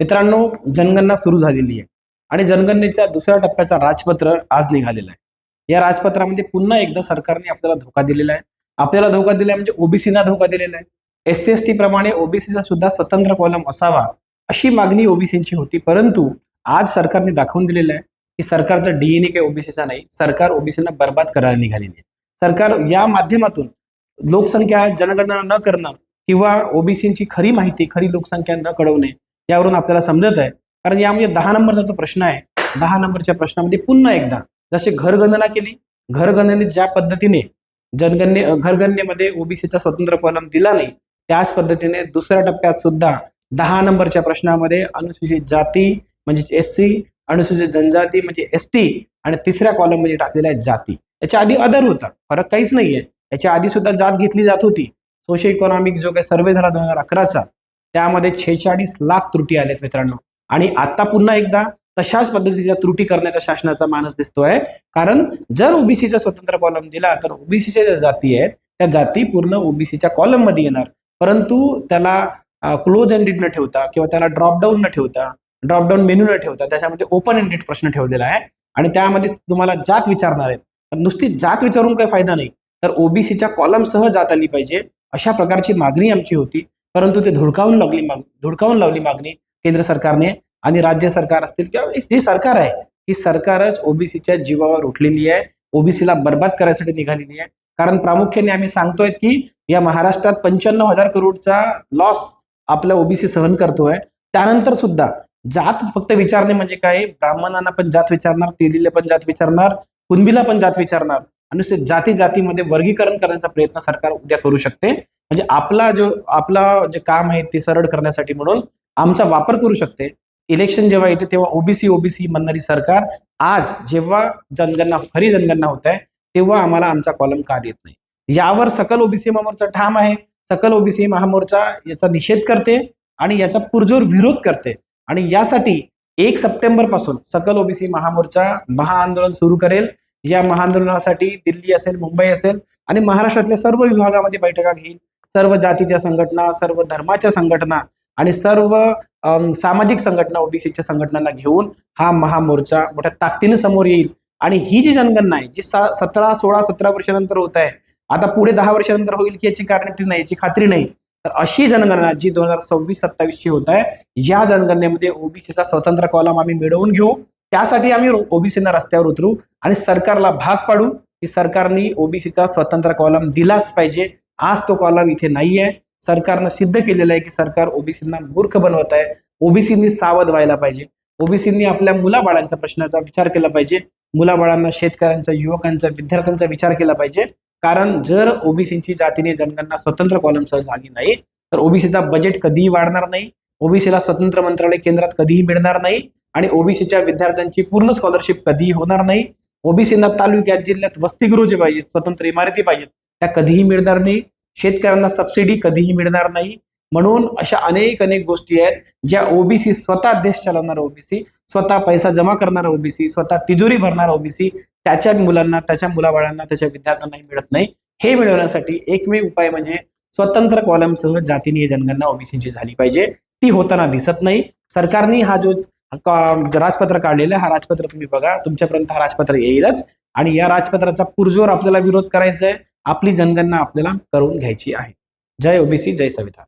मित्रांनो, जनगणना सुरू झालेली आहे आणि जनगणनेच्या दुसऱ्या टप्प्याचा राजपत्र आज निघालेलं आहे। या राजपत्रामध्ये पुन्हा एकदा सरकारने आपल्याला धोका दिलेला आहे। आपल्याला धोका दिलाय म्हणजे ओबीसीना धोका दिलेला आहे। SC/ST प्रमाणे ओबीसीचा सुद्धा स्वतंत्र कॉलम असावा अशी मागणी ओबीसींची होती, परंतु आज सरकारने दाखवून दिलेलं आहे की सरकारचा DNA काही ओबीसीचा नाही, सरकार ओबीसींना बर्बाद करायला निघालेली आहे। सरकार या माध्यमातून लोकसंख्या जनगणना न करणं किंवा ओबीसींची खरी माहिती, खरी लोकसंख्या न कळवणे यावरून आपल्याला समजत आहे। कारण यामध्ये 10 नंबरचा जो प्रश्न आहे, 10 नंबरच्या प्रश्नामध्ये पुन्हा एकदा जसे घरगणना केली, घरगणनेत ज्या पद्धतीने घरगणनेमध्ये ओबीसीचा स्वतंत्र कॉलम दिला नाही, त्याच पद्धतीने दुसऱ्या टप्प्यात सुद्धा 10 नंबरच्या प्रश्नामध्ये अनुसूचित जाती म्हणजे SC, अनुसूचित जनजाती म्हणजे ST आणि तिसऱ्या कॉलम मध्ये टाकलेला आहे जाती। याच्या आधी अदर होता, फरक काहीच नाहीये। याच्या आधी सुद्धा जात घेतली जात होती। सोशल इकॉनॉमिक जो काही सर्वे झाला 2011चा, त्यामध्ये 46 लाख त्रुटी आलेत मित्रांनो। आणि आता पुन्हा एकदा तशाच पद्धतीच्या त्रुटी करण्याचा शासनाचा मानस दिसतोय। कारण जर ओबीसीचा स्वतंत्र कॉलम दिला तर ओबीसीच्या ज्या जाती आहेत त्या जाती पूर्ण ओबीसीच्या कॉलम मध्ये येणार, परंतु त्याला क्लोज एंडेड न ठेवता किंवा त्याला ड्रॉपडाऊन न ठेवता, ड्रॉपडाऊन मेनू न ठेवता त्याच्यामध्ये ओपन एंडेड प्रश्न ठेवलेला आहे आणि त्यामध्ये तुम्हाला जात विचारणार आहेत। तर नुसती जात विचारून काही फायदा नाही, तर ओबीसीच्या कॉलम सह जात आली पाहिजे अशा प्रकारची मागणी आमची होती, परंतु ते धुडकावून लावली मागणी केंद्र सरकारने। आणि राज्य सरकार असतील किंवा जी सरकार आहे ही सरकारच ओबीसीच्या जीवावर उठलेली आहे, ओबीसीला बर्बाद करायसाठी निघालेली आहे। कारण प्रामुख्याने आम्ही सांगतोय की या महाराष्ट्रात 95,000 करोडचा लॉस आपला ओबीसी सहन करतोय। त्यानंतर सुद्धा जात फक्त विचारणे म्हणजे काय, ब्राह्मणांना पण जात विचारणार, तेलीला पण जात विचारणार, कुणबीला पण जात विचारणार आणि जातीमध्ये वर्गीकरण करण्याचा प्रयत्न सरकार उद्या करू शकते। म्हणजे आपला जे काम आहे ते सरळ करण्यासाठी म्हणून आमचा वापर करू शकते। इलेक्शन जेव्हा येते तेव्हा ओबीसी म्हणणारी सरकार आज जेव्हा खरी जनगणना होत आहे तेव्हा आम्हाला आमचा कॉलम का देत नाही, यावर सकल ओबीसी महामोर्चा ठाम आहे। सकल ओबीसी महामोर्चा याचा निषेध करते आणि याचा पुरजोर विरोध करते आणि यासाठी 1 सप्टेंबर पासून सकल ओबीसी महामोर्चा महाआंदोलन सुरू करेल। या महाआंदोलनासाठी दिल्ली असेल, मुंबई असेल आणि महाराष्ट्रातल्या सर्व विभागामध्ये बैठका घेईल। सर्व जातीच्या संघटना, सर्व धर्माच्या संघटना आणि सर्व सामाजिक संघटना, ओबीसीच्या संघटनांना घेऊन हा महामोर्चा मोठ्या ताकदीने समोर येईल। आणि ही जी जनगणना आहे जी 17, 16, 17 वर्षानंतर होत आहे, आता पुढे 10 वर्षानंतर होईल की याची गॅरंटी नाही, याची खात्री नाही, तर अशी जनगणना जी 2026-27 ची होत आहे, या जनगणनेमध्ये ओबीसीचा स्वतंत्र कॉलम आम्ही मिळवून घेऊ। त्यासाठी आम्ही ओबीसीना रस्त्यावर उतरू आणि सरकारला भाग पाडू की सरकारने ओबीसीचा स्वतंत्र कॉलम दिलाच पाहिजे। आज तो कॉलम इथे नाहीये। सरकारनं सिद्ध केलेलं आहे की सरकार ओबीसींना मूर्ख बनवत आहे। ओबीसींनी सावध व्हायला पाहिजे। ओबीसींनी आपल्या मुलाबाळांच्या प्रश्नाचा विचार केला पाहिजे। मुलाबाळांना, शेतकऱ्यांचा, युवकांचा, विद्यार्थ्यांचा विचार केला पाहिजे। कारण जर ओबीसींची जातीने जनगणना स्वतंत्र कॉलमसह झाली नाही तर ओबीसीचा बजेट कधीही वाढणार नाही, ओबीसीला स्वतंत्र मंत्रालय केंद्रात कधीही मिळणार नाही आणि ओबीसीच्या विद्यार्थ्यांची पूर्ण स्कॉलरशिप कधीही होणार नाही। ओबीसींना तालुक्यात, जिल्ह्यात वसतिगृह जे पाहिजेत, स्वतंत्र इमारती पाहिजेत, त्या कधीही मिळणार नाही। शेतकऱ्यांना सबसिडी कधीही मिळणार नाही। म्हणून अशा अनेक गोष्टी आहेत ज्या ओबीसी, स्वतः देश चालवणारा ओबीसी, स्वतः पैसा जमा करणारा ओबीसी, स्वतः तिजोरी भरणारा ओबीसी त्याच्या मुलांना, त्याच्या मुलाबाळांना, त्याच्या विद्यार्थ्यांना मिळत नाही। हे मिळवण्यासाठी एकमेव उपाय म्हणजे स्वतंत्र कॉलमसह जातीय जनगणना ओबीसीची झाली पाहिजे। ती होताना दिसत नाही। सरकारने हा जो राजपत्र काढलेला, हा राजपत्र तुम्ही बघा, तुमच्यापर्यंत हा राजपत्र येईलच आणि या राजपत्राचा पुरजोर आपल्याला विरोध करायचा आहे। आपली जनगणना आपल्याला करून घ्यायची आहे। जय ओबीसी, जय संविधान।